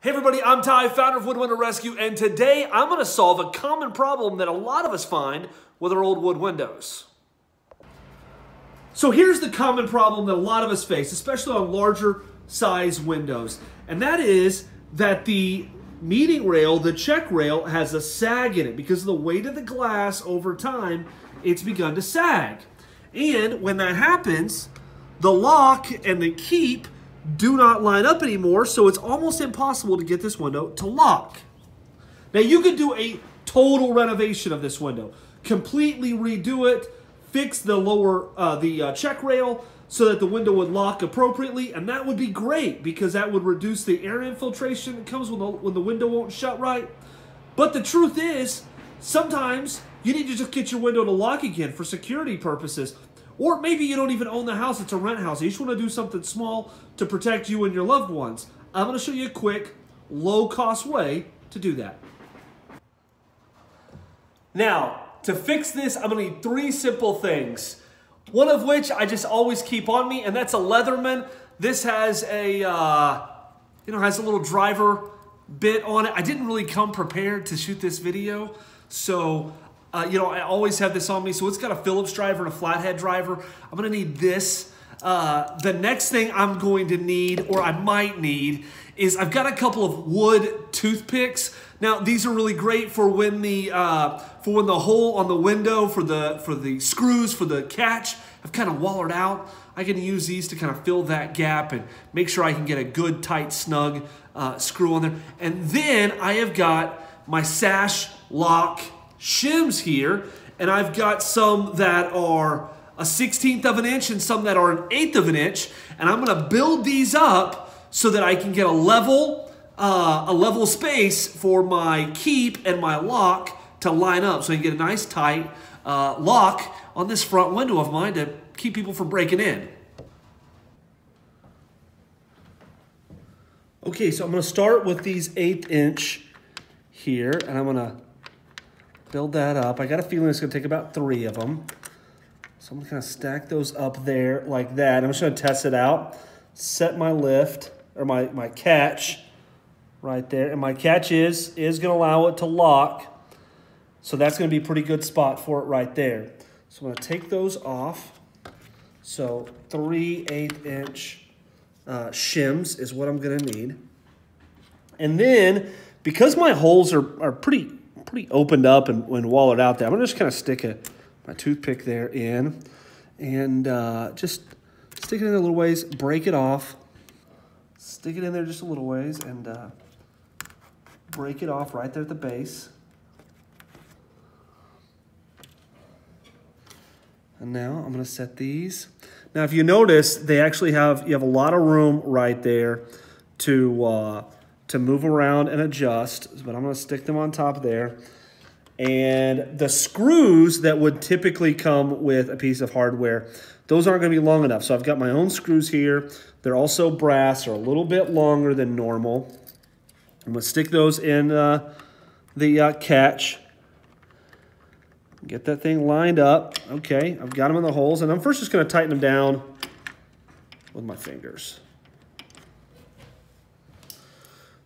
Hey everybody, I'm Ty, founder of Wood Window Rescue, and today I'm going to solve a common problem that a lot of us find with our old wood windows. So here's the common problem that a lot of us face, especially on larger size windows, and that is that the meeting rail, the check rail, has a sag in it. Because of the weight of the glass over time, it's begun to sag. And when that happens, the lock and the keep do not line up anymore, so it's almost impossible to get this window to lock. Now you could do a total renovation of this window, completely redo it, fix the lower check rail so that the window would lock appropriately, and that would be great because that would reduce the air infiltration that comes when the window won't shut right. But the truth is, sometimes you need to just get your window to lock again for security purposes. Or maybe you don't even own the house, it's a rent house. You just want to do something small to protect you and your loved ones. I'm going to show you a quick, low-cost way to do that. Now, to fix this, I'm going to need three simple things. One of which I just always keep on me, and that's a Leatherman. This has a, has a little driver bit on it. I didn't really come prepared to shoot this video, so I always have this on me. So it's got a Phillips driver and a flathead driver. I'm going to need this. The next thing I'm going to need, or I might need, is I've got a couple of wood toothpicks. Now these are really great for when the hole on the window for the screws for the catch have kind of wallered out. I can use these to kind of fill that gap and make sure I can get a good tight snug screw on there. And then I have got my sash lock shims here, and I've got some that are a 1/16 of an inch and some that are an 1/8 of an inch, and I'm going to build these up so that I can get a level space for my keep and my lock to line up, so I can get a nice tight lock on this front window of mine to keep people from breaking in. Okay, so I'm going to start with these 1/8 inch here, and I'm going to build that up. I got a feeling it's going to take about 3 of them. So I'm going to kind of stack those up there like that. I'm just going to test it out. Set my lift, or my catch right there. And my catch is going to allow it to lock. So that's going to be a pretty good spot for it right there. So I'm going to take those off. So 3 1/8 inch shims is what I'm going to need. And then, because my holes are pretty opened up and wallered out there, I'm going to just kind of stick my toothpick there in and just stick it in a little ways, break it off, stick it in there just a little ways, and break it off right there at the base. And now I'm going to set these. Now, if you notice, you have a lot of room right there to move around and adjust, but I'm going to stick them on top there. And the screws that would typically come with a piece of hardware, those aren't going to be long enough. So I've got my own screws here. They're also brass, or a little bit longer than normal. I'm going to stick those in the catch. Get that thing lined up. Okay, I've got them in the holes, and I'm first just going to tighten them down with my fingers.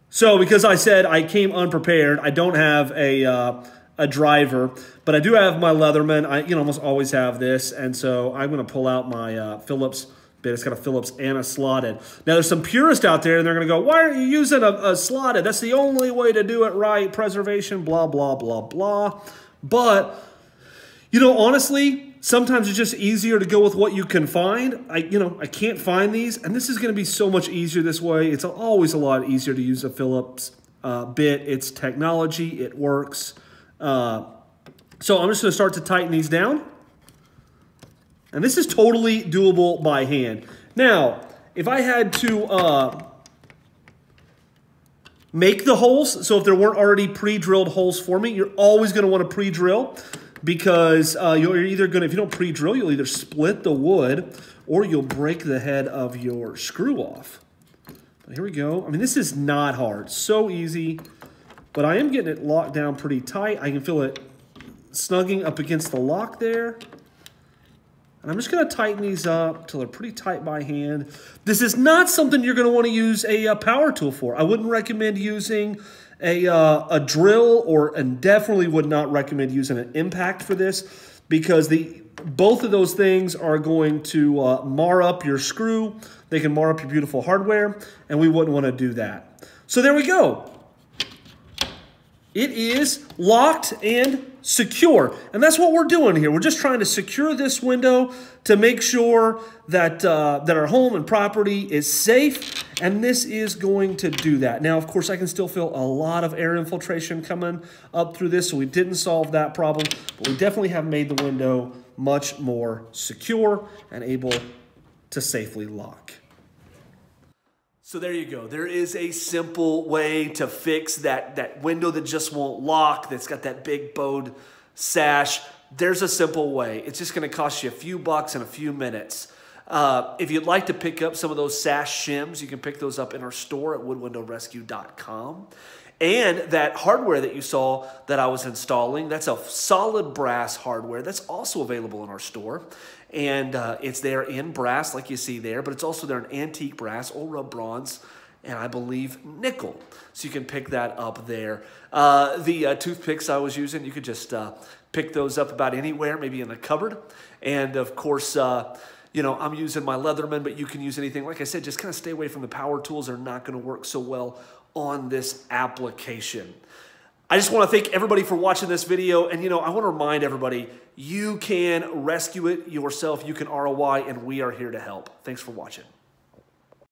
So because I said I came unprepared, I don't have a driver, but I do have my Leatherman. I almost always have this, and so I'm going to pull out my Phillips bit. It's got a Phillips and a slotted. Now there's some purists out there, and they're going to go, "Why aren't you using a slotted? That's the only way to do it right. Preservation, blah blah blah blah." But honestly, sometimes it's just easier to go with what you can find. I can't find these, and this is going to be so much easier this way. It's always a lot easier to use a Phillips bit. It's technology. It works. So I'm just going to start to tighten these down. And this is totally doable by hand. Now, if I had to make the holes, so if there weren't already pre-drilled holes for me, you're always going to want to pre-drill, because you're either going to, if you don't pre-drill, you'll either split the wood or you'll break the head of your screw off. But here we go. I mean, this is not hard. So easy. But I am getting it locked down pretty tight. I can feel it snugging up against the lock there. And I'm just going to tighten these up until they're pretty tight by hand. This is not something you're going to want to use a power tool for. I wouldn't recommend using a drill, and definitely would not recommend using an impact for this, because both of those things are going to mar up your screw. They can mar up your beautiful hardware, and we wouldn't want to do that. So there we go. It is locked and secure. And that's what we're doing here. We're just trying to secure this window to make sure that, that our home and property is safe. And this is going to do that. Now, of course, I can still feel a lot of air infiltration coming up through this, so we didn't solve that problem. But we definitely have made the window much more secure and able to safely lock. So there you go. There is a simple way to fix that window that just won't lock, that's got that big bowed sash. There's a simple way. It's just going to cost you a few bucks and a few minutes. If you'd like to pick up some of those sash shims, you can pick those up in our store at woodwindowrescue.com. And that hardware that you saw that I was installing, that's a solid brass hardware. That's also available in our store. And it's there in brass, like you see there, but it's also there in antique brass, old rub bronze, and I believe nickel. So you can pick that up there. The toothpicks I was using, you could just pick those up about anywhere, maybe in a cupboard. And of course, you know, I'm using my Leatherman, but you can use anything. Like I said, just kind of stay away from the power tools. They're not going to work so well on this application. I just want to thank everybody for watching this video. And, you know, I want to remind everybody, you can rescue it yourself. You can ROI, and we are here to help. Thanks for watching.